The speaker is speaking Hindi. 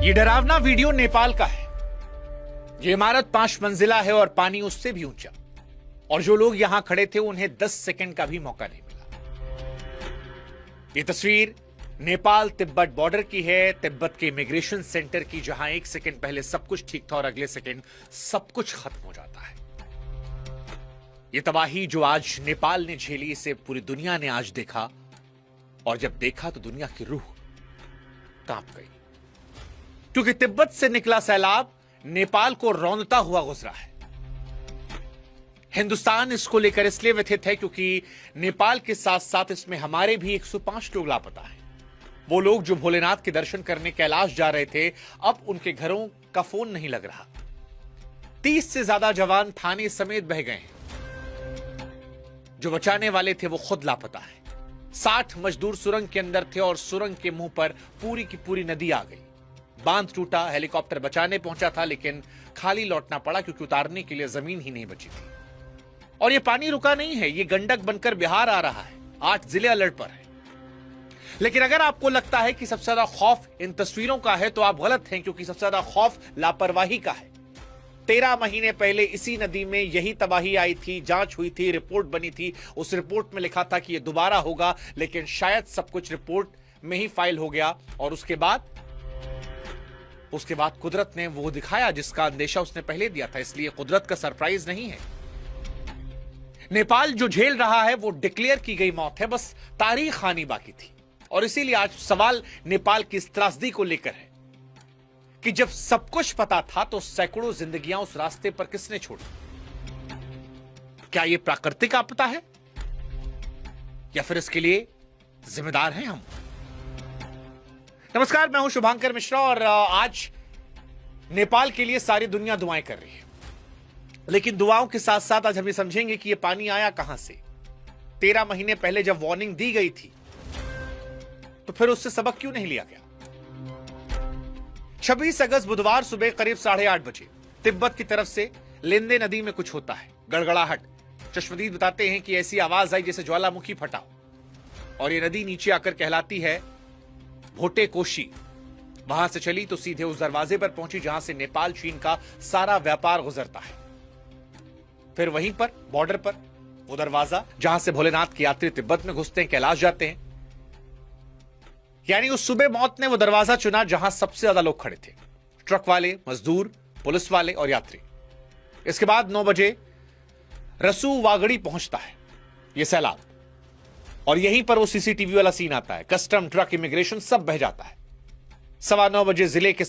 ये डरावना वीडियो नेपाल का है। ये इमारत 5 मंजिला है और पानी उससे भी ऊंचा, और जो लोग यहां खड़े थे उन्हें 10 सेकंड का भी मौका नहीं मिला। ये तस्वीर नेपाल तिब्बत बॉर्डर की है, तिब्बत के इमिग्रेशन सेंटर की, जहां 1 सेकंड पहले सब कुछ ठीक था और अगले सेकंड सब कुछ खत्म हो जाता है। ये तबाही जो आज नेपाल ने झेली, इसे पूरी दुनिया ने आज देखा, और जब देखा तो दुनिया की रूह कांप गई, क्योंकि तिब्बत से निकला सैलाब नेपाल को रौंदता हुआ गुजरा है। हिंदुस्तान इसको लेकर इसलिए व्यथित है क्योंकि नेपाल के साथ साथ इसमें हमारे भी 105 लोग लापता हैं। वो लोग जो भोलेनाथ के दर्शन करने कैलाश जा रहे थे, अब उनके घरों का फोन नहीं लग रहा। 30 से ज्यादा जवान थाने समेत बह गए हैं। जो बचाने वाले थे वो खुद लापता है। 60 मजदूर सुरंग के अंदर थे और सुरंग के मुंह पर पूरी की पूरी नदी आ गई। बांध टूटा, हेलीकॉप्टर बचाने पहुंचा था, लेकिन खाली लौटना पड़ा क्योंकि उतारने के लिए जमीन ही नहीं बची थी। और ये पानी रुका नहीं है, ये गंडक बनकर बिहार आ रहा है। 8 जिले अलर्ट पर है। लेकिन अगर आपको लगता है कि सबसे ज्यादा खौफ इन तस्वीरों का है तो आप गलत हैं, क्योंकि सबसे ज्यादा खौफ लापरवाही का है। 13 महीने पहले इसी नदी में यही तबाही आई थी, जांच हुई थी, रिपोर्ट बनी थी। उस रिपोर्ट में लिखा था कि यह दोबारा होगा, लेकिन शायद सब कुछ रिपोर्ट में ही फाइल हो गया। और उसके बाद कुदरत ने वो दिखाया जिसका अंदेशा उसने पहले दिया था। इसलिए कुदरत का सरप्राइज नहीं है। नेपाल जो झेल रहा है वो डिक्लेयर की गई मौत है, बस तारीख आनी बाकी थी। और इसीलिए आज सवाल नेपाल की इस त्रासदी को लेकर है कि जब सब कुछ पता था तो सैकड़ों जिंदगियां उस रास्ते पर किसने छोड़ी? क्या यह प्राकृतिक आपदा है या फिर इसके लिए जिम्मेदार हैं हम? नमस्कार, मैं हूं शुभांकर मिश्रा और आज नेपाल के लिए सारी दुनिया दुआएं कर रही है। लेकिन दुआओं के साथ साथ आज हम ये समझेंगे कि यह पानी आया कहां से। 13 महीने पहले जब वार्निंग दी गई थी तो फिर उससे सबक क्यों नहीं लिया गया? 26 अगस्त बुधवार सुबह करीब 8:30 बजे तिब्बत की तरफ से लेंदे नदी में कुछ होता है, गड़गड़ाहट। चश्मदीद बताते हैं कि ऐसी आवाज आई जैसे ज्वालामुखी फटा, और ये नदी नीचे आकर कहलाती है भोटे कोशी। वहां से चली तो सीधे उस दरवाजे पर पहुंची जहां से नेपाल चीन का सारा व्यापार गुजरता है। फिर वहीं पर बॉर्डर पर वो दरवाजा जहां से भोलेनाथ के यात्री तिब्बत में घुसते हैं, कैलाश जाते हैं। यानी उस सुबह मौत ने वो दरवाजा चुना जहां सबसे ज्यादा लोग खड़े थे, ट्रक वाले, मजदूर, पुलिस वाले और यात्री। इसके बाद 9 बजे रसू वागड़ी पहुंचता है ये सैलाब, और यहीं पर वो सीसीटीवी वाला सीन आता है। कस्टम, ट्रक, इमिग्रेशन सब बह जाता है। 9:15 बजे जिले के